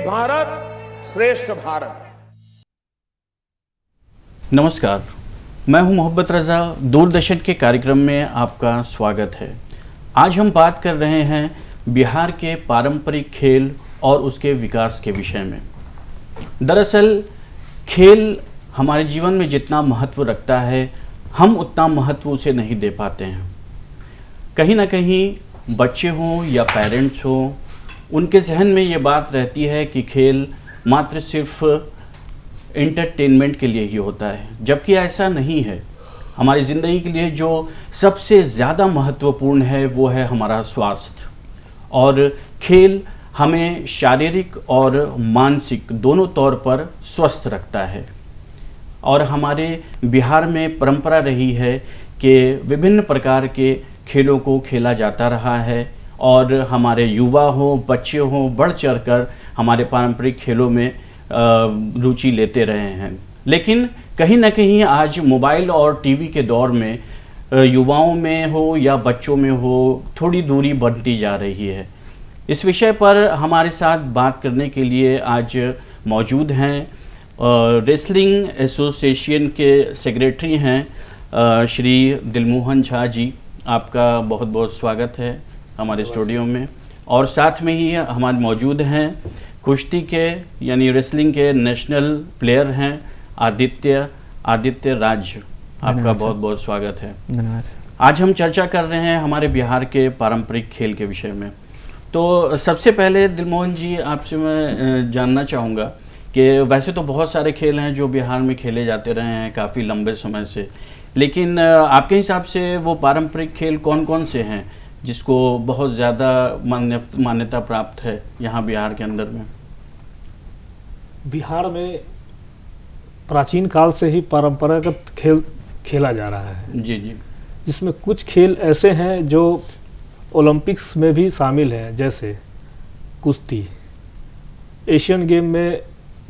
भारत श्रेष्ठ भारत। नमस्कार, मैं हूं मोहब्बत रज़ा। दूरदर्शन के कार्यक्रम में आपका स्वागत है। आज हम बात कर रहे हैं बिहार के पारंपरिक खेल और उसके विकास के विषय में। दरअसल खेल हमारे जीवन में जितना महत्व रखता है, हम उतना महत्व उसे नहीं दे पाते हैं। कहीं ना कहीं बच्चे हों या पेरेंट्स हों, उनके जहन में ये बात रहती है कि खेल मात्र सिर्फ एंटरटेनमेंट के लिए ही होता है, जबकि ऐसा नहीं है। हमारी ज़िंदगी के लिए जो सबसे ज़्यादा महत्वपूर्ण है वो है हमारा स्वास्थ्य, और खेल हमें शारीरिक और मानसिक दोनों तौर पर स्वस्थ रखता है। और हमारे बिहार में परंपरा रही है कि विभिन्न प्रकार के खेलों को खेला जाता रहा है, और हमारे युवा हों, बच्चे हों, बढ़ चढ़कर हमारे पारंपरिक खेलों में रुचि लेते रहे हैं। लेकिन कहीं ना कहीं आज मोबाइल और टीवी के दौर में युवाओं में हो या बच्चों में हो, थोड़ी दूरी बढ़ती जा रही है। इस विषय पर हमारे साथ बात करने के लिए आज मौजूद हैं रेसलिंग एसोसिएशन के सेक्रेटरी हैं श्री दिलमोहन झा जी। आपका बहुत बहुत स्वागत है हमारे स्टूडियो में। और साथ में ही हमारे मौजूद हैं कुश्ती के यानी रेसलिंग के नेशनल प्लेयर हैं आदित्य राज। आपका बहुत बहुत स्वागत है। धन्यवाद। आज हम चर्चा कर रहे हैं हमारे बिहार के पारंपरिक खेल के विषय में। तो सबसे पहले दिलमोहन जी, आपसे मैं जानना चाहूँगा कि वैसे तो बहुत सारे खेल हैं जो बिहार में खेले जाते रहे हैं काफ़ी लंबे समय से, लेकिन आपके हिसाब से वो पारंपरिक खेल कौन कौन से हैं जिसको बहुत ज़्यादा मान्यता प्राप्त है यहाँ बिहार के अंदर में? बिहार में प्राचीन काल से ही परंपरागत खेल खेला जा रहा है। जी जी। जिसमें कुछ खेल ऐसे हैं जो ओलंपिक्स में भी शामिल हैं, जैसे कुश्ती, एशियन गेम में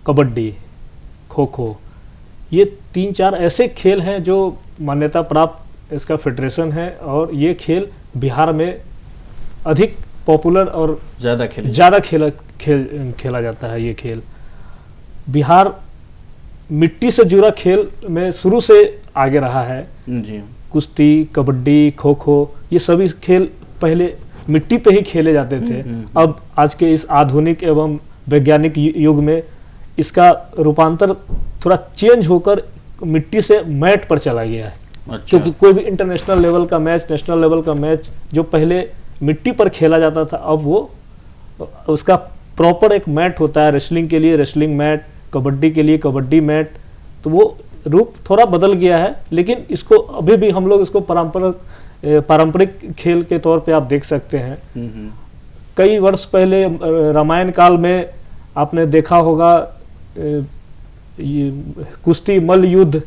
कबड्डी, खो खो। ये 3-4 ऐसे खेल हैं जो मान्यता प्राप्त इसका फेडरेशन है, और ये खेल बिहार में अधिक पॉपुलर और ज़्यादा खेला जाता है। ये खेल बिहार मिट्टी से जुड़ा खेल में शुरू से आगे रहा है। जी। कुश्ती, कबड्डी, खो खो, ये सभी खेल पहले मिट्टी पे ही खेले जाते थे। अब आज के इस आधुनिक एवं वैज्ञानिक युग में इसका रूपांतर थोड़ा चेंज होकर मिट्टी से मैट पर चला गया है। अच्छा। क्योंकि कोई भी इंटरनेशनल लेवल का मैच, नेशनल लेवल का मैच जो पहले मिट्टी पर खेला जाता था, अब वो उसका प्रॉपर एक मैट होता है। रेसलिंग के लिए रेसलिंग मैट, कबड्डी के लिए कबड्डी मैट, तो वो रूप थोड़ा बदल गया है। लेकिन इसको अभी भी हम लोग इसको पारंपरिक खेल के तौर पे आप देख सकते हैं। कई वर्ष पहले रामायण काल में आपने देखा होगा कुश्ती मल्ल युद्ध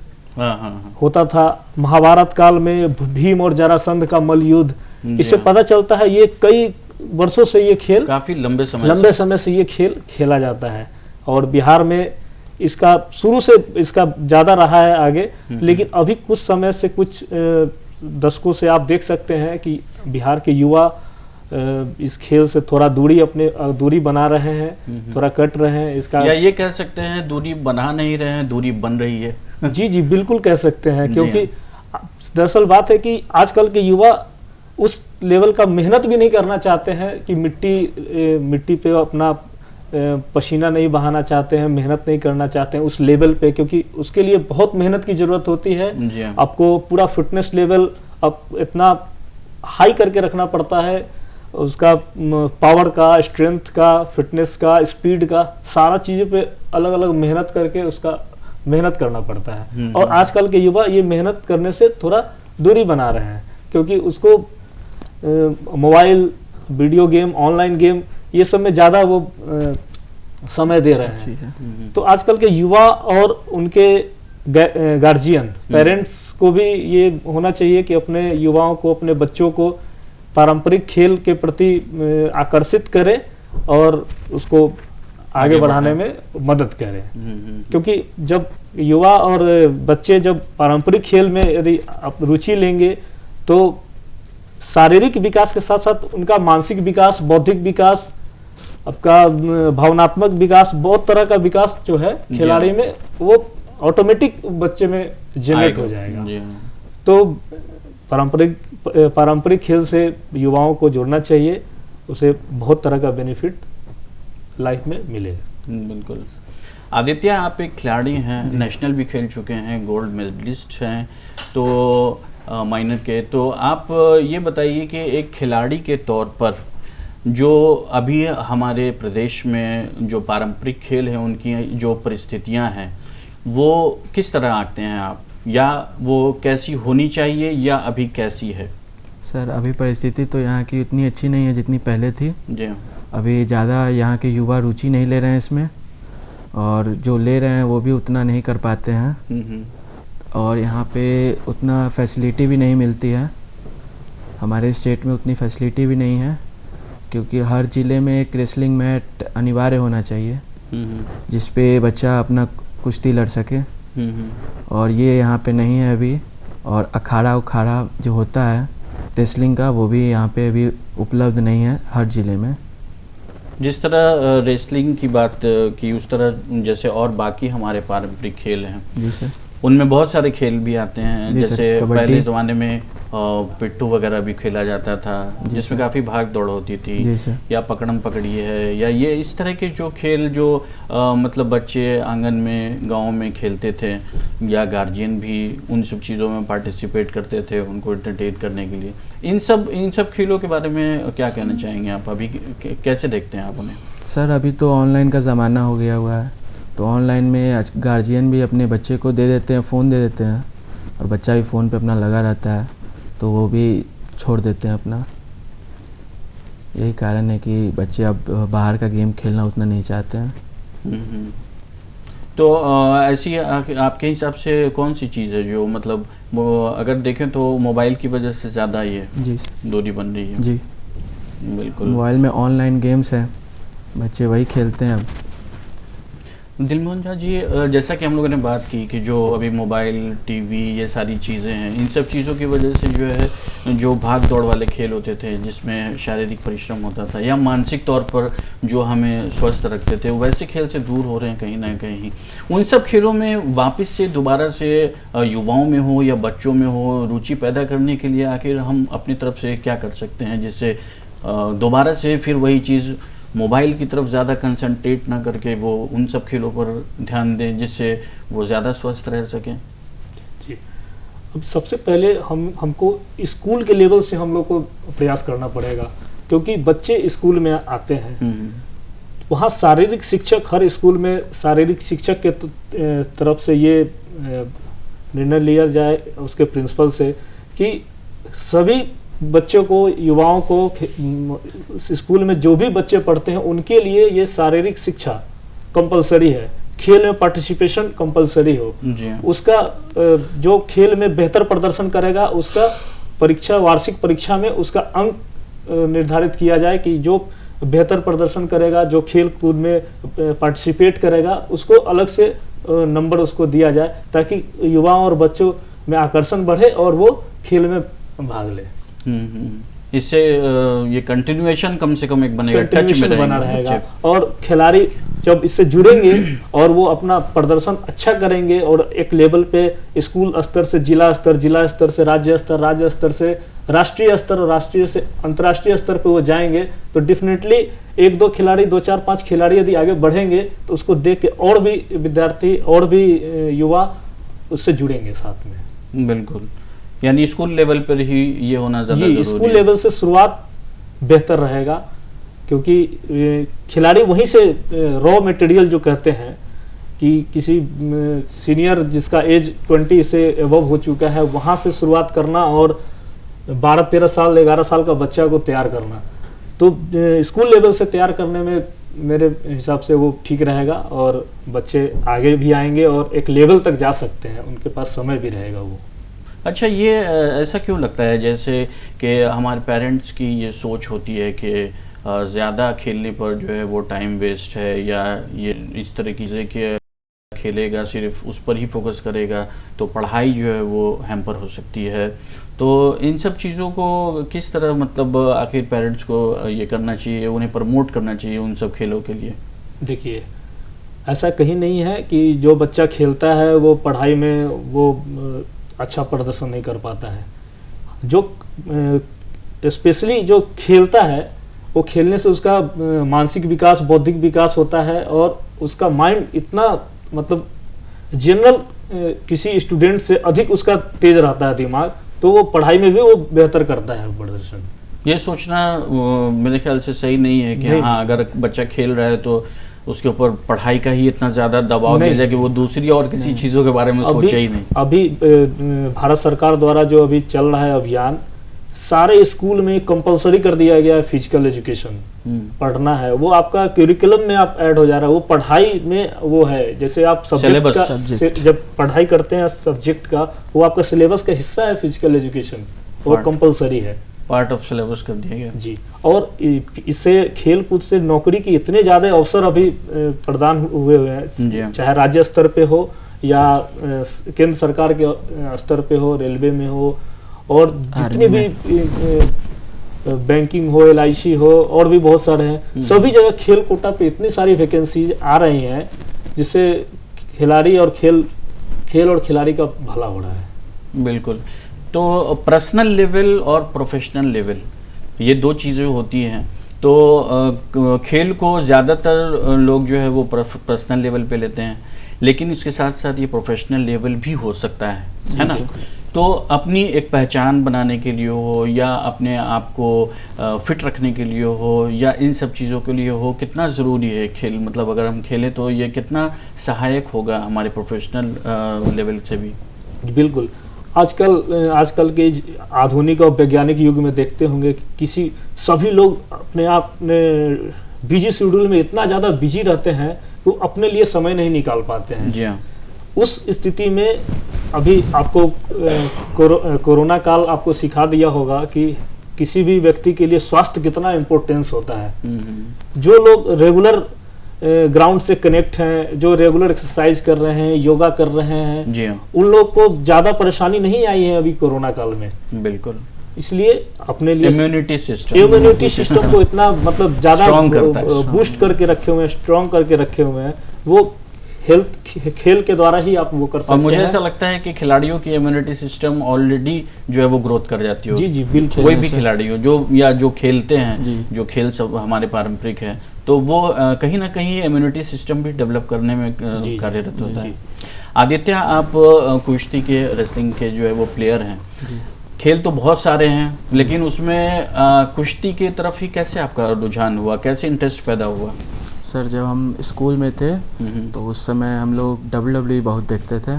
होता था। महाभारत काल में भीम और जरासंध का मल्ल युद्ध। इससे पता चलता है ये कई वर्षों से ये खेल काफी लंबे समय से ये खेल खेला जाता है, और बिहार में इसका शुरू से इसका ज्यादा रहा है आगे। लेकिन अभी कुछ समय से, कुछ दशकों से आप देख सकते हैं कि बिहार के युवा इस खेल से थोड़ा दूरी बना रहे हैं, थोड़ा कट रहे हैं। इसका या ये कह सकते हैं दूरी बना नहीं रहे हैं, दूरी बन रही है। जी जी, बिल्कुल कह सकते हैं। क्योंकि दरअसल बात है कि आजकल के युवा उस लेवल का मेहनत भी नहीं करना चाहते हैं कि मिट्टी पे अपना पसीना नहीं बहाना चाहते हैं, मेहनत नहीं करना चाहते हैं उस लेवल पे, क्योंकि उसके लिए बहुत मेहनत की जरूरत होती है। आपको पूरा फिटनेस लेवल अब इतना हाई करके रखना पड़ता है, उसका पावर का, स्ट्रेंथ का, फिटनेस का, स्पीड का, सारा चीज़ों पे अलग अलग मेहनत करके उसका मेहनत करना पड़ता है। और आजकल के युवा ये मेहनत करने से थोड़ा दूरी बना रहे हैं, क्योंकि उसको mobile, video game, online game, ये सब में ज़्यादा वो समय दे रहे हैं। तो आजकल के युवा और उनके गार्जियन, पेरेंट्स को भी ये होना चाहिए कि अपने युवाओं को, अपने बच्चों को पारंपरिक खेल के प्रति आकर्षित करें और उसको आगे बढ़ाने में मदद करें। क्योंकि जब युवा और बच्चे जब पारंपरिक खेल में यदि रुचि लेंगे तो शारीरिक विकास के साथ साथ उनका मानसिक विकास, बौद्धिक विकास आपका भावनात्मक विकास, बहुत तरह का विकास जो है खिलाड़ी में वो ऑटोमेटिक बच्चे में जनरेट हो जाएगा। तो पारंपरिक खेल से युवाओं को जोड़ना चाहिए, उसे बहुत तरह का बेनिफिट लाइफ में मिलेगा। बिल्कुल। आदित्य, आप एक खिलाड़ी हैं, नेशनल भी खेल चुके हैं, गोल्ड मेडलिस्ट हैं, तो माइनर के, तो आप ये बताइए कि एक खिलाड़ी के तौर पर जो अभी हमारे प्रदेश में जो पारंपरिक खेल हैं उनकी जो परिस्थितियां हैं वो किस तरह आंकते हैं आप, या वो कैसी होनी चाहिए या अभी कैसी है? सर, अभी परिस्थिति तो यहाँ की उतनी अच्छी नहीं है जितनी पहले थी जी। अभी ज़्यादा यहाँ के युवा रुचि नहीं ले रहे हैं इसमें, और जो ले रहे हैं वो भी उतना नहीं कर पाते हैं, और यहाँ पे उतना फैसिलिटी भी नहीं मिलती है। हमारे स्टेट में उतनी फैसिलिटी भी नहीं है, क्योंकि हर ज़िले में एक रेसलिंग मैट अनिवार्य होना चाहिए जिस पे बच्चा अपना कुश्ती लड़ सके, और ये यहाँ पे नहीं है अभी। और अखाड़ा उखाड़ा जो होता है रेसलिंग का, वो भी यहाँ पे अभी उपलब्ध नहीं है हर ज़िले में। जिस तरह रेसलिंग की बात की, उस तरह जैसे और बाकी हमारे पारंपरिक खेल हैं जी सर, उनमें बहुत सारे खेल भी आते हैं, जैसे पहले ज़माने में पिट्ठू वगैरह भी खेला जाता था जिसमें काफ़ी भाग दौड़ होती थी, या पकड़म पकड़ी है, या ये इस तरह के जो खेल जो मतलब बच्चे आंगन में गांव में खेलते थे, या गार्जियन भी उन सब चीज़ों में पार्टिसिपेट करते थे उनको एंटरटेन करने के लिए। इन सब खेलों के बारे में क्या कहना चाहेंगे आप, अभी कैसे देखते हैं आप उन्हें? सर, अभी तो ऑनलाइन का ज़माना हो गया हुआ है, तो ऑनलाइन में गार्जियन भी अपने बच्चे को दे देते हैं, फ़ोन दे देते हैं, और बच्चा भी फ़ोन पे अपना लगा रहता है, तो वो भी छोड़ देते हैं अपना। यही कारण है कि बच्चे अब बाहर का गेम खेलना उतना नहीं चाहते हैं। तो ऐसी आपके हिसाब से कौन सी चीज़ है जो मतलब वो अगर देखें तो मोबाइल की वजह से ज़्यादा ये जी दूरी बन रही है? जी बिल्कुल। मोबाइल में ऑनलाइन गेम्स हैं, बच्चे वही खेलते हैं अब। दिलमोहन झा जी, जैसा कि हम लोगों ने बात की कि जो अभी मोबाइल, टीवी, ये सारी चीज़ें हैं, इन सब चीज़ों की वजह से जो है जो भाग दौड़ वाले खेल होते थे जिसमें शारीरिक परिश्रम होता था या मानसिक तौर पर जो हमें स्वस्थ रखते थे, वैसे खेल से दूर हो रहे हैं कहीं ना कहीं। उन सब खेलों में वापस से दोबारा से युवाओं में हो या बच्चों में हो रुचि पैदा करने के लिए आखिर हम अपनी तरफ से क्या कर सकते हैं जिससे दोबारा से फिर वही चीज़ मोबाइल की तरफ ज़्यादा कंसंट्रेट ना करके वो उन सब खेलों पर ध्यान दें जिससे वो ज़्यादा स्वस्थ रह सकें? जी, अब सबसे पहले हमको स्कूल के लेवल से हम लोग को प्रयास करना पड़ेगा, क्योंकि बच्चे स्कूल में आते हैं, वहाँ शारीरिक शिक्षक, हर स्कूल में शारीरिक शिक्षक के तरफ से ये निर्णय लिया जाए उसके प्रिंसिपल से कि सभी बच्चों को, युवाओं को, स्कूल में जो भी बच्चे पढ़ते हैं उनके लिए ये शारीरिक शिक्षा कंपलसरी है, खेल में पार्टिसिपेशन कंपलसरी हो। उसका जो खेल में बेहतर प्रदर्शन करेगा उसका परीक्षा, वार्षिक परीक्षा में उसका अंक निर्धारित किया जाए कि जो बेहतर प्रदर्शन करेगा, जो खेल कूद में पार्टिसिपेट करेगा, उसको अलग से नंबर उसको दिया जाए ताकि युवाओं और बच्चों में आकर्षण बढ़े और वो खेल में भाग ले। इससे ये कंटिन्यूएशन कम से कम एक बनेगा, टच में बना रहेगा, और खिलाड़ी जब इससे जुड़ेंगे और वो अपना प्रदर्शन अच्छा करेंगे और एक लेवल पे स्कूल स्तर से जिला स्तर, जिला स्तर से राज्य स्तर, राज्य स्तर से राष्ट्रीय स्तर और राष्ट्रीय से अंतर्राष्ट्रीय स्तर पे वो जाएंगे, तो डेफिनेटली एक दो खिलाड़ी, 2 4 5 खिलाड़ी यदि आगे बढ़ेंगे तो उसको देख के और भी विद्यार्थी और भी युवा उससे जुड़ेंगे साथ में। बिल्कुल, यानी स्कूल लेवल पर ही ये होना ज़्यादा जरूरी है। स्कूल लेवल से शुरुआत बेहतर रहेगा, क्योंकि खिलाड़ी वहीं से रॉ मटेरियल जो कहते हैं कि किसी सीनियर जिसका एज 20 से एबव हो चुका है वहाँ से शुरुआत करना और 12-13 साल 11 साल का बच्चा को तैयार करना, तो स्कूल लेवल से तैयार करने में मेरे हिसाब से वो ठीक रहेगा और बच्चे आगे भी आएंगे और एक लेवल तक जा सकते हैं, उनके पास समय भी रहेगा वो। अच्छा, ये ऐसा क्यों लगता है जैसे कि हमारे पेरेंट्स की ये सोच होती है कि ज़्यादा खेलने पर जो है वो टाइम वेस्ट है, या ये इस तरह की चीज़ें कि खेलेगा, सिर्फ उस पर ही फोकस करेगा, तो पढ़ाई जो है वो हैम्पर हो सकती है। तो इन सब चीज़ों को किस तरह मतलब आखिर पेरेंट्स को ये करना चाहिए, उन्हें प्रमोट करना चाहिए उन सब खेलों के लिए? देखिए, ऐसा कहीं नहीं है कि जो बच्चा खेलता है वो पढ़ाई में वो अच्छा प्रदर्शन नहीं कर पाता है। जो स्पेशली जो खेलता है वो खेलने से उसका मानसिक विकास, बौद्धिक विकास होता है और उसका माइंड इतना मतलब जनरल किसी स्टूडेंट से अधिक उसका तेज रहता है दिमाग, तो वो पढ़ाई में भी वो बेहतर करता है प्रदर्शन। ये सोचना मेरे ख्याल से सही नहीं है कि हाँ अगर बच्चा खेल रहा है तो उसके ऊपर पढ़ाई का ही इतना ज़्यादा दबाव दिया जाए कि वो दूसरी और किसी चीज़ों के बारे में सोचे ही नहीं। अभी भारत सरकार द्वारा जो अभी चल रहा है अभियान, सारे स्कूल में कंपलसरी कर दिया गया है फिजिकल एजुकेशन, पढ़ना है, वो आपका करिकुलम में आप ऐड हो जा रहा है, वो पढ़ाई में वो है। जैसे आप सब्जेक्ट का जब पढ़ाई करते हैं सब्जेक्ट का, वो आपका सिलेबस का हिस्सा है फिजिकल एजुकेशन, वो कंपलसरी है, पार्ट ऑफ सिलेबस कर दिया गया जी। और इससे खेल कूद से नौकरी की इतने ज्यादा अवसर अभी प्रदान हुए हैं, चाहे राज्य स्तर पे हो या केंद्र सरकार के स्तर पे हो, रेलवे में हो, और जितने भी बैंकिंग हो, LIC हो, और भी बहुत सारे हैं, सभी जगह खेल कोटा पे इतनी सारी वैकेंसी आ रही हैं जिससे खिलाड़ी और खेल और खिलाड़ी का भला हो रहा है। बिल्कुल। तो पर्सनल लेवल और प्रोफेशनल लेवल, ये दो चीज़ें होती हैं। तो खेल को ज़्यादातर लोग जो है वो पर्सनल लेवल पे लेते हैं, लेकिन इसके साथ साथ ये प्रोफेशनल लेवल भी हो सकता है ना? तो अपनी एक पहचान बनाने के लिए हो या अपने आप को फिट रखने के लिए हो या इन सब चीज़ों के लिए हो, कितना ज़रूरी है खेल? मतलब अगर हम खेलें तो ये कितना सहायक होगा हमारे प्रोफेशनल लेवल से भी? बिल्कुल। आजकल के आधुनिक और वैज्ञानिक युग में देखते होंगे कि सभी लोग अपने आप बिजी शेड्यूल में इतना ज़्यादा बिजी रहते हैं कि वो अपने लिए समय नहीं निकाल पाते हैं। जी हाँ। उस स्थिति में अभी आपको कोरोना काल आपको सिखा दिया होगा कि किसी भी व्यक्ति के लिए स्वास्थ्य कितना इम्पोर्टेंस होता है। जो लोग रेगुलर ग्राउंड से कनेक्ट हैं, जो रेगुलर एक्सरसाइज कर रहे हैं, योगा कर रहे हैं, जी हाँ, उन लोग को ज्यादा परेशानी नहीं आई है अभी कोरोना काल में। बिल्कुल। इसलिए अपने लिए इम्यूनिटी सिस्टम को इतना मतलब ज्यादा बूस्ट करके रखे हुए हैं, स्ट्रॉन्ग करके रखे हुए हैं, वो खेल के द्वारा ही आप वो कर सकते हैं। और मुझे ऐसा लगता है कि खिलाड़ियों की इम्यूनिटी सिस्टम ऑलरेडी जो है वो ग्रोथ कर जाती हो। जी जी बिल्कुल। कोई भी खिलाड़ी हो जो खेलते हैं, जो खेल सब हमारे पारंपरिक है, तो वो कहीं ना कहीं इम्यूनिटी सिस्टम भी डेवलप करने में कार्यरत होता है। आदित्य, आप कुश्ती के, रेसलिंग के जो है वो प्लेयर हैं। खेल तो बहुत सारे हैं, लेकिन उसमें कुश्ती की तरफ ही कैसे आपका रुझान हुआ, कैसे इंटरेस्ट पैदा हुआ? सर, जब हम स्कूल में थे तो उस समय हम लोग WWE बहुत देखते थे।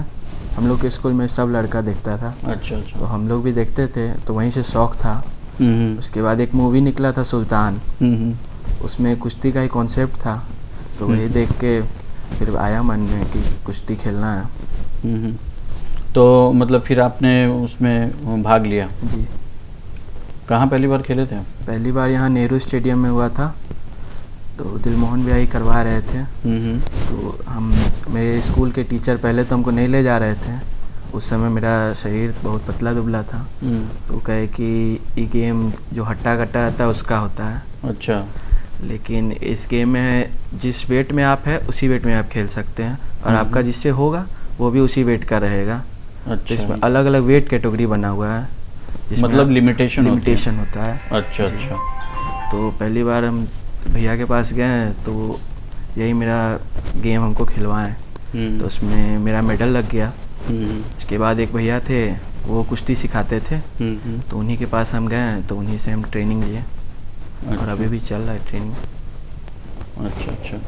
हम लोग के स्कूल में सब लड़का देखता था। अच्छा। तो हम लोग भी देखते थे, तो वहीं से शौक था। उसके बाद एक मूवी निकला था सुल्तान, उसमें कुश्ती का ही कॉन्सेप्ट था, तो वही देख के फिर आया मन में कि कुश्ती खेलना है। तो मतलब फिर आपने उसमें भाग लिया? जी। कहाँ पहली बार खेले थे? पहली बार यहाँ नेहरू स्टेडियम में हुआ था, तो दिलमोहन भैया ही करवा रहे थे। तो मेरे स्कूल के टीचर पहले तो हमको नहीं ले जा रहे थे, उस समय मेरा शरीर बहुत पतला दुबला था। तो कहे कि ये गेम जो हट्टा कट्टा रहता है उसका होता है। अच्छा। लेकिन इस गेम में जिस वेट में आप है उसी वेट में आप खेल सकते हैं, और आपका जिससे होगा वो भी उसी वेट का रहेगा। अच्छा। इसमें अलग अलग वेट कैटेगरी बना हुआ है, मतलब लिमिटेशन होता है। अच्छा अच्छा। तो पहली बार हम भैया के पास गए तो यही मेरा गेम हमको खिलवाएं, तो उसमें मेरा मेडल लग गया। उसके बाद एक भैया थे, वो कुश्ती सिखाते थे, तो उन्हीं के पास हम गए, तो उन्हीं से हम ट्रेनिंग लिए। अच्छा। और अभी भी चल रहा है ट्रेनिंग। अच्छा अच्छा।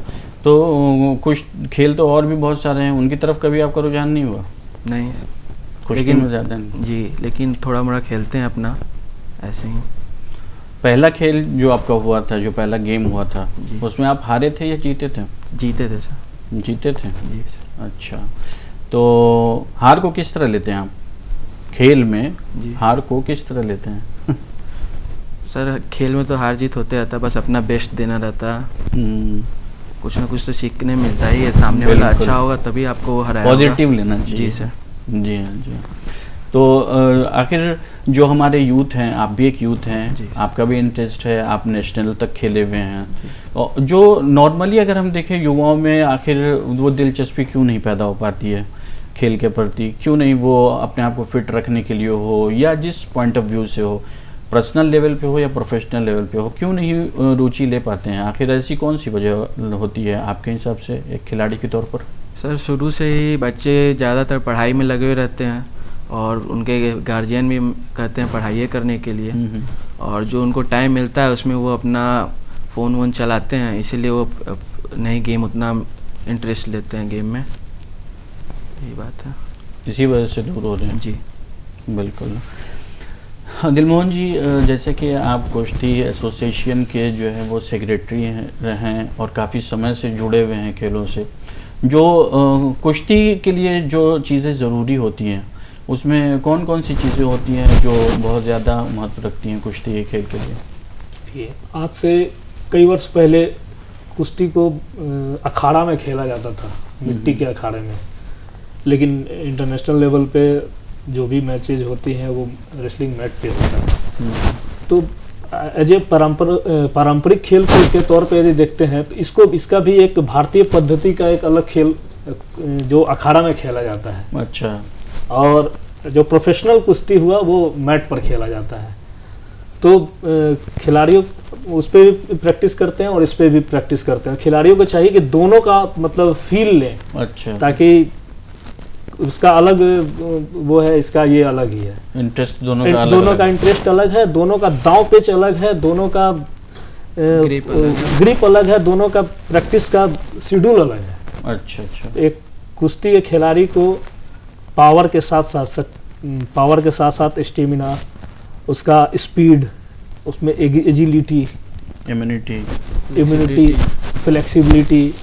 तो कुछ खेल तो और भी बहुत सारे हैं, उनकी तरफ कभी आपका रुझान नहीं हुआ? नहीं, कुश्ती में ज़्यादा नहीं। जी, लेकिन थोड़ा मोड़ा खेलते हैं अपना ऐसे ही। पहला खेल जो आपका हुआ था, जो पहला गेम हुआ था, उसमें आप हारे थे या जीते थे? जीते थे सर। जीते थे? जी सर। अच्छा। तो हार को किस तरह लेते हैं आप खेल में? हार को किस तरह लेते हैं? सर, खेल में तो हार जीत होते रहता है, बस अपना बेस्ट देना रहता है। कुछ ना कुछ तो सीखने मिलता ही है, सामने वाला बिल्कुल। अच्छा होगा तभी आपको वो हराएगा। पॉजिटिव लेना चाहिए। जी सर। जी हाँ जी हाँ। तो आखिर जो हमारे यूथ हैं, आप भी एक यूथ हैं, जी। आपका भी इंटरेस्ट है, आप नेशनल तक खेले हुए हैं, और जो नॉर्मली अगर हम देखें युवाओं में आखिर वो दिलचस्पी क्यों नहीं पैदा हो पाती है खेल के प्रति? क्यों नहीं वो अपने आप को फिट रखने के लिए हो, या जिस पॉइंट ऑफ व्यू से हो, पर्सनल लेवल पे हो या प्रोफेशनल लेवल पे हो, क्यों नहीं रुचि ले पाते हैं? आखिर ऐसी कौन सी वजह होती है आपके हिसाब से एक खिलाड़ी के तौर पर? सर शुरू से ही बच्चे ज़्यादातर पढ़ाई में लगे हुए रहते हैं और उनके गार्जियन भी कहते हैं पढ़ाई करने के लिए, और जो उनको टाइम मिलता है उसमें वो अपना फ़ोन वोन चलाते हैं, इसीलिए वो नहीं गेम उतना इंटरेस्ट लेते हैं गेम में। यही बात है, इसी वजह से दूर हो रहे हैं। जी बिल्कुल। हाँ, दिलमोहन जी, जैसे कि आप कुश्ती एसोसिएशन के जो है वो सेक्रेटरी रहे हैं और काफ़ी समय से जुड़े हुए हैं खेलों से, जो कुश्ती के लिए जो चीज़ें ज़रूरी होती हैं उसमें कौन कौन सी चीज़ें होती हैं जो बहुत ज़्यादा महत्व रखती हैं कुश्ती के खेल के लिए? आज से कई वर्ष पहले कुश्ती को अखाड़ा में खेला जाता था, मिट्टी के अखाड़े में, लेकिन इंटरनेशनल लेवल पे जो भी मैचेज होती हैं वो रेसलिंग मैट पे होता है। तो एज ए पारंपरिक खेल के तौर पे यदि देखते हैं तो इसका भी एक भारतीय पद्धति का एक अलग खेल जो अखाड़ा में खेला जाता है। अच्छा। और जो प्रोफेशनल कुश्ती हुआ वो मैट पर खेला जाता है। तो खिलाड़ियों उस पर भी प्रैक्टिस करते हैं और इस पर भी प्रैक्टिस करते हैं। खिलाड़ियों को चाहिए कि दोनों का मतलब फील लें, अच्छा, ताकि उसका अलग वो है, इसका ये अलग ही है। इंटरेस्ट दोनों का इंटरेस्ट अलग है, दोनों का दांव पेच अलग है, दोनों का ग्रिप अलग है, दोनों का प्रैक्टिस का शेड्यूल अलग है। अच्छा अच्छा। एक कुश्ती के खिलाड़ी को पावर के साथ साथ स्टेमिना, उसका स्पीड, उसमें एजिलिटी, इम्यूनिटी, फ्लेक्सिबिलिटी,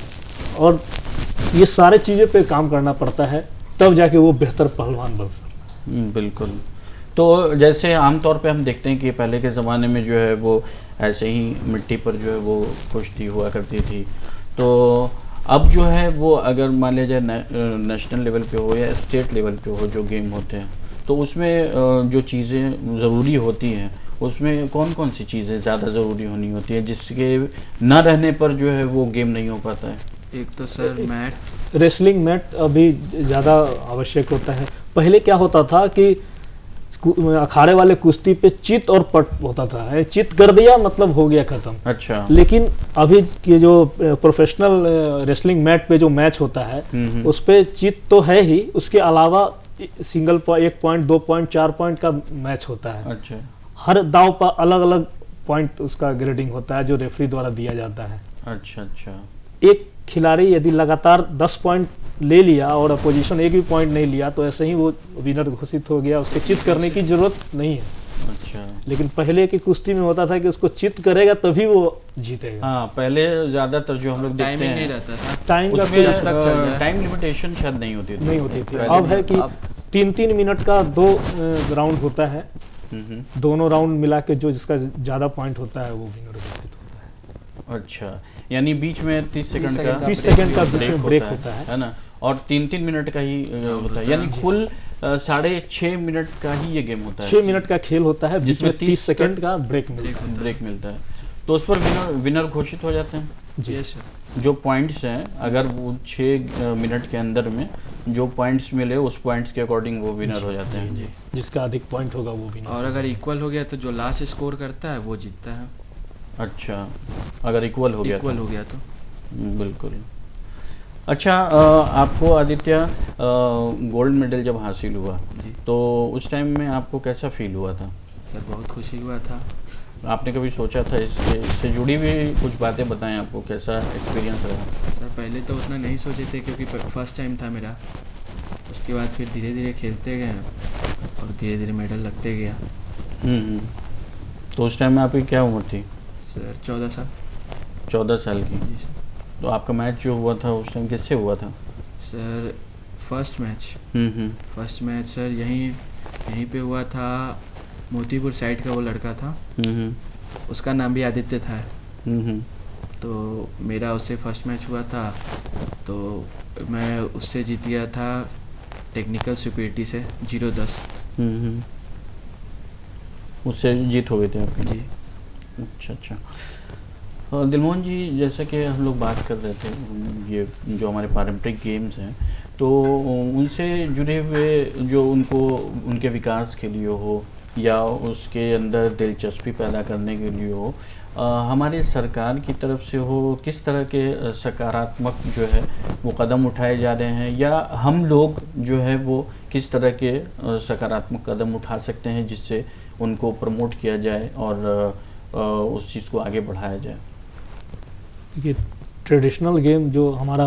और ये सारे चीज़ों पे काम करना पड़ता है, तब जाके वो बेहतर पहलवान बन सकता है। बिल्कुल। तो जैसे आमतौर पे हम देखते हैं कि पहले के ज़माने में जो है वो ऐसे ही मिट्टी पर जो है वो कुश्ती हुआ करती थी, तो अब जो है वो अगर मान लिया जाए नेशनल लेवल पे हो या स्टेट लेवल पे हो जो गेम होते हैं, तो उसमें जो चीज़ें ज़रूरी होती हैं उसमें कौन कौन सी चीज़ें ज़्यादा ज़रूरी होनी होती है जिसके न रहने पर जो है वो गेम नहीं हो पाता है? एक तो सर मैट, रेसलिंग मैट अभी ज़्यादा आवश्यक होता है। पहले क्या होता था कि अखाड़े वाले कुश्ती पे चित और पट होता था, चित कर दिया मतलब हो गया खत्म। अच्छा। लेकिन अभी के जो प्रोफेशनल रेसलिंग मैट पे जो मैच होता है उस पे चित तो है ही, उसके अलावा सिंगल 1 पॉइंट, 2 पॉइंट, 4 पॉइंट का मैच होता है। अच्छा। हर दाव पर अलग अलग पॉइंट उसका ग्रेडिंग होता है जो रेफरी द्वारा दिया जाता है। अच्छा अच्छा। एक खिलाड़ी यदि लगातार 10 पॉइंट ले लिया और अपोजिशन एक भी पॉइंट नहीं लिया तो ऐसे ही वो विनर घोषित हो गया, उसको चित करने की जरूरत नहीं है। अच्छा। लेकिन पहले की कुश्ती में होता था कि उसको चित करेगा तभी वो जीतेगा। हाँ, पहले ज्यादातर जो हम लोग देखते हैं नहीं रहता था, टाइम का उसमें टाइम लिमिटेशन शायद नहीं होती थी। अब है कि 3-3 मिनट का 2 राउंड होता है, दोनों राउंड मिला के जो जिसका ज्यादा पॉइंट होता है वो विनर घोषित होता है। अच्छा, यानी बीच में 30 सेकंड का 30 सेकंड का बीच में ब्रेक होता है ना, और 3-3 मिनट का ही होता है, यानी कुल 6.5 मिनट का ही ये गेम होता है। 6 मिनट का खेल होता है जिसमें 30 सेकंड का ब्रेक मिलता है। तो उस पर विनर घोषित हो जाते हैं जी। जो पॉइंट्स हैं, अगर वो 6 मिनट के अंदर में जो पॉइंट्स मिले उस पॉइंट्स के अकॉर्डिंग वो विनर हो जाते हैं। जी, जिसका अधिक पॉइंट होगा वो विनर। और अगर इक्वल हो गया तो जो लास्ट स्कोर करता है वो जीतता है। अच्छा, अगर इक्वल हो गया तो बिल्कुल। अच्छा, आपको आदित्य गोल्ड मेडल जब हासिल हुआ तो उस टाइम में आपको कैसा फील हुआ था? सर बहुत खुशी हुआ था। आपने कभी सोचा था इससे जुड़ी हुई कुछ बातें बताएं, आपको कैसा एक्सपीरियंस रहा? सर पहले तो उतना नहीं सोचे थे क्योंकि फर्स्ट टाइम था मेरा, उसके बाद फिर धीरे धीरे खेलते गए और धीरे धीरे मेडल लगते गया। तो उस टाइम में आपकी क्या उम्र थी? सर 14 साल। 14 साल की? जी सर। तो आपका मैच जो हुआ था उस टाइम किससे हुआ था? सर फर्स्ट मैच सर यहीं पे हुआ था, मोतीपुर साइड का वो लड़का था, उसका नाम भी आदित्य था। तो मेरा उससे फर्स्ट मैच हुआ था, तो मैं उससे जीत गया था टेक्निकल सुपीरियरिटी से 0-10। उससे जीत हो गए थे आपकी? जी। अच्छा। दिलमोहन जी, जैसा कि हम लोग बात कर रहे थे, ये जो हमारे पारंपरिक गेम्स हैं, तो उनसे जुड़े हुए जो उनको उनके विकास के लिए हो या उसके अंदर दिलचस्पी पैदा करने के लिए हो, हमारे सरकार की तरफ से हो, किस तरह के सकारात्मक जो है वो कदम उठाए जा रहे हैं, या हम लोग जो है वो किस तरह के सकारात्मक कदम उठा सकते हैं जिससे उनको प्रमोट किया जाए और उस चीज़ को आगे बढ़ाया जाए? देखिए, ट्रेडिशनल गेम जो हमारा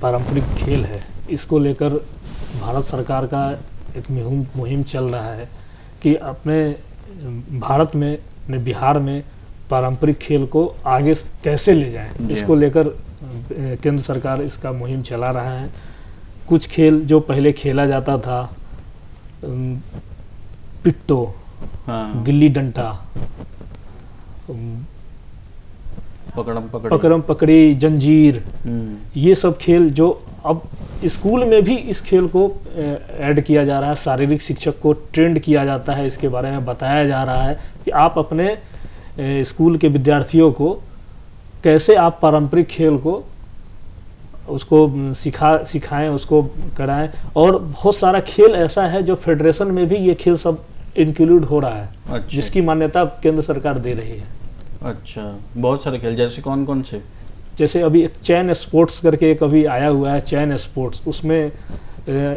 पारंपरिक खेल है, इसको लेकर भारत सरकार का एक मुहिम चल रहा है कि अपने भारत में, अपने बिहार में पारंपरिक खेल को आगे कैसे ले जाएं, इसको लेकर केंद्र सरकार इसका मुहिम चला रहा है। कुछ खेल जो पहले खेला जाता था, पिट्टो, गिल्ली डंडा, पकड़म पकड़ी, जंजीर, ये सब खेल जो अब स्कूल में भी इस खेल को ऐड किया जा रहा है। शारीरिक शिक्षक को ट्रेंड किया जाता है, इसके बारे में बताया जा रहा है कि आप अपने स्कूल के विद्यार्थियों को कैसे आप पारंपरिक खेल को उसको सिखाएं, उसको कराएं। और बहुत सारा खेल ऐसा है जो फेडरेशन में भी ये खेल सब इंक्लूड हो रहा है। अच्छा। जिसकी मान्यता केंद्र सरकार दे रही है। अच्छा, बहुत सारे खेल, जैसे कौन कौन से? जैसे अभी एक चैन स्पोर्ट्स करके एक अभी आया हुआ है, चैन स्पोर्ट्स। उसमें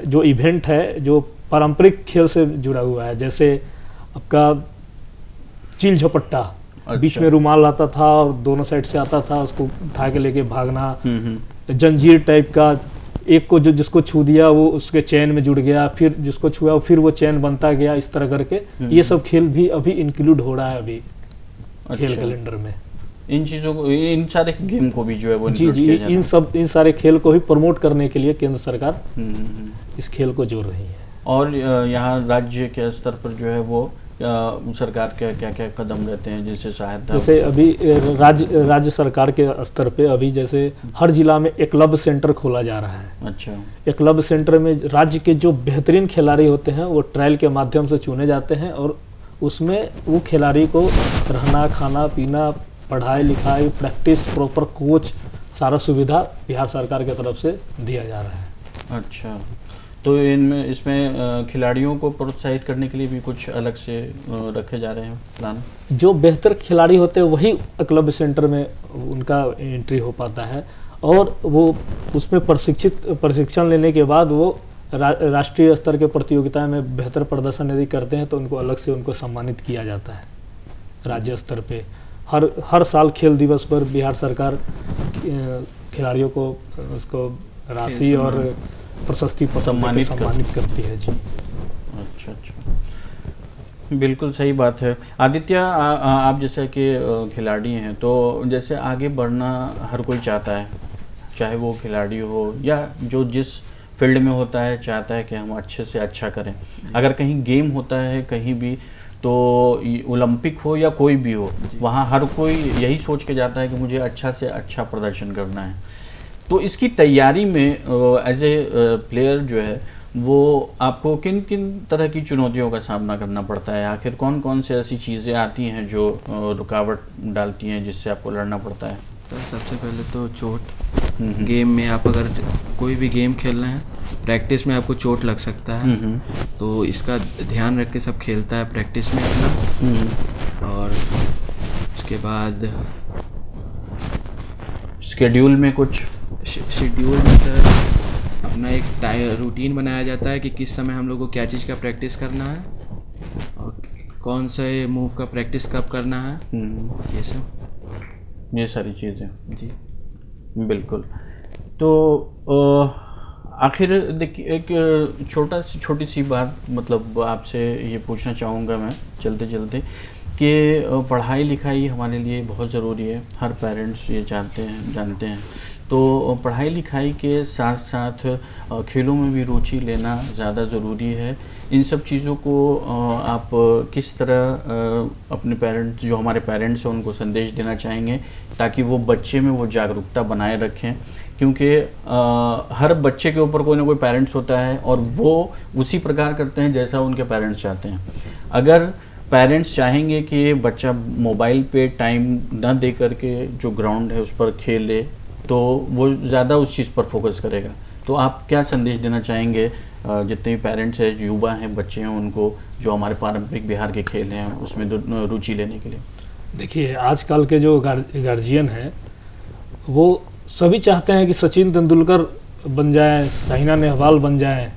जो इवेंट है जो पारंपरिक खेल से जुड़ा हुआ है, जैसे आपका चील झपट्टा। अच्छा। बीच में रुमाल आता था और दोनों साइड से आता था, उसको उठा के लेके भागना। जंजीर टाइप का, एक को जिसको छू दिया वो उसके चैन में जुड़ गया, फिर जिसको छुआ फिर वो चैन बनता गया, इस तरह करके ये सब खेल भी अभी इंक्लूड हो रहा है अभी। अच्छा। खेल कैलेंडर में इन चीज़ों को, इन सारे गेम को भी जो है वो जी इन सारे खेल को भी प्रमोट करने के लिए केंद्र सरकार इस खेल को जोड़ रही है। और यहाँ राज्य के स्तर पर जो है वो सरकार के क्या क्या कदम रहते हैं जिससे सहायता? जैसे अभी राज्य सरकार के स्तर पे अभी जैसे हर जिला में एकलव्य सेंटर खोला जा रहा है। अच्छा। एकलव्य सेंटर में राज्य के जो बेहतरीन खिलाड़ी होते हैं वो ट्रायल के माध्यम से चुने जाते हैं, और उसमें वो खिलाड़ी को रहना, खाना, पीना, पढ़ाई लिखाई, प्रैक्टिस, प्रॉपर कोच, सारा सुविधा बिहार सरकार की तरफ से दिया जा रहा है। अच्छा, तो इसमें खिलाड़ियों को प्रोत्साहित करने के लिए भी कुछ अलग से रखे जा रहे हैं प्लान? जो बेहतर खिलाड़ी होते हैं वही एकलव्य सेंटर में उनका एंट्री हो पाता है, और वो उसमें प्रशिक्षण लेने के बाद वो राष्ट्रीय स्तर के प्रतियोगिता में बेहतर प्रदर्शन यदि करते हैं तो उनको अलग से उनको सम्मानित किया जाता है राज्य स्तर पे। हर साल खेल दिवस पर बिहार सरकार खिलाड़ियों को उसको राशि और प्रशस्ति पत्र सम्मानित करती है। जी। अच्छा, बिल्कुल सही बात है। आदित्य, आप जैसे कि खिलाड़ी हैं, तो जैसे आगे बढ़ना हर कोई चाहता है, चाहे वो खिलाड़ी हो या जो जिस फील्ड में होता है, चाहता है कि हम अच्छे से अच्छा करें। अगर कहीं गेम होता है कहीं भी, तो ओलंपिक हो या कोई भी हो, वहाँ हर कोई यही सोच के जाता है कि मुझे अच्छा से अच्छा प्रदर्शन करना है। तो इसकी तैयारी में एज ए प्लेयर जो है वो आपको किन किन तरह की चुनौतियों का सामना करना पड़ता है? आखिर कौन कौन से ऐसी चीज़ें आती हैं जो रुकावट डालती हैं जिससे आपको लड़ना पड़ता है? सर, सबसे पहले तो चोट। गेम में आप अगर कोई भी गेम खेल रहे हैं, प्रैक्टिस में आपको चोट लग सकता है, तो इसका ध्यान रख के सब खेलता है प्रैक्टिस में अपना। और उसके बाद शेड्यूल में कुछ शेड्यूल में सर अपना एक रूटीन बनाया जाता है कि किस समय हम लोग को क्या चीज़ का प्रैक्टिस करना है और कौन से मूव का प्रैक्टिस कब करना है, ये सारी चीज़ें। जी बिल्कुल। तो आखिर देखिए, एक छोटी सी बात मतलब आपसे ये पूछना चाहूँगा मैं चलते चलते कि पढ़ाई लिखाई हमारे लिए बहुत ज़रूरी है। हर पेरेंट्स ये जानते हैं तो पढ़ाई लिखाई के साथ साथ खेलों में भी रुचि लेना ज़्यादा ज़रूरी है। इन सब चीज़ों को आप किस तरह अपने पेरेंट्स, जो हमारे पेरेंट्स हैं, उनको संदेश देना चाहेंगे ताकि वो बच्चे में वो जागरूकता बनाए रखें? क्योंकि हर बच्चे के ऊपर कोई ना कोई पेरेंट्स होता है और वो उसी प्रकार करते हैं जैसा उनके पेरेंट्स चाहते हैं। अगर पेरेंट्स चाहेंगे कि बच्चा मोबाइल पे टाइम न दे करके जो ग्राउंड है उस पर खेले, तो वो ज़्यादा उस चीज़ पर फोकस करेगा। तो आप क्या संदेश देना चाहेंगे जितने भी पेरेंट्स हैं, युवा हैं, बच्चे हैं, उनको जो हमारे पारंपरिक बिहार के खेल हैं उसमें रुचि लेने के लिए? देखिए, आजकल के जो गार्जियन हैं वो सभी चाहते हैं कि सचिन तेंदुलकर बन जाए, साइना नेहवाल बन जाए,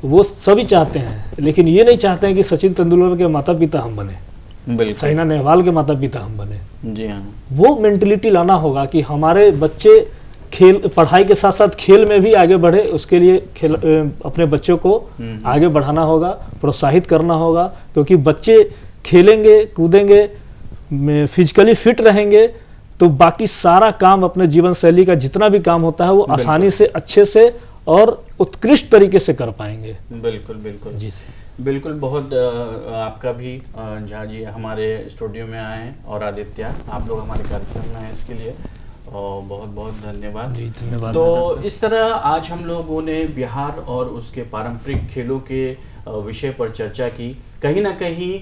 वो सभी चाहते हैं, लेकिन ये नहीं चाहते हैं कि सचिन तेंदुलकर के माता पिता हम बने, साइना नेहवाल के माता पिता हम बने। जी हाँ। वो मेंटलिटी लाना होगा कि हमारे बच्चे खेल, पढ़ाई के साथ साथ खेल में भी आगे बढ़े। उसके लिए अपने बच्चों को आगे बढ़ाना होगा, प्रोत्साहित करना होगा, क्योंकि बच्चे खेलेंगे कूदेंगे, फिजिकली फिट रहेंगे तो बाकी सारा काम, अपने जीवन शैली का जितना भी काम होता है वो आसानी से, अच्छे से और उत्कृष्ट तरीके से कर पाएंगे। बिल्कुल बिल्कुल जी सर, बिल्कुल। बहुत आपका भी झा जी हमारे स्टूडियो में आए हैं और आदित्य, आप लोग हमारे कार्यक्रम में हैं, इसके लिए और बहुत बहुत धन्यवाद। जी धन्यवाद। तो इस तरह आज हम लोगों ने बिहार और उसके पारंपरिक खेलों के विषय पर चर्चा की। कहीं ना कहीं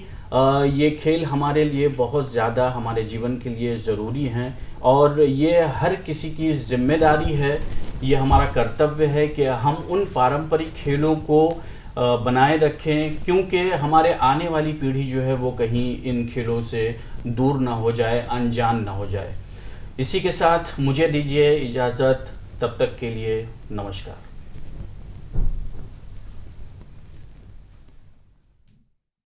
ये खेल हमारे लिए बहुत ज़्यादा हमारे जीवन के लिए ज़रूरी हैं और ये हर किसी की जिम्मेदारी है, ये हमारा कर्तव्य है कि हम उन पारंपरिक खेलों को बनाए रखें, क्योंकि हमारे आने वाली पीढ़ी जो है वो कहीं इन खेलों से दूर ना हो जाए, अनजान ना हो जाए। इसी के साथ मुझे दीजिए इजाज़त, तब तक के लिए नमस्कार।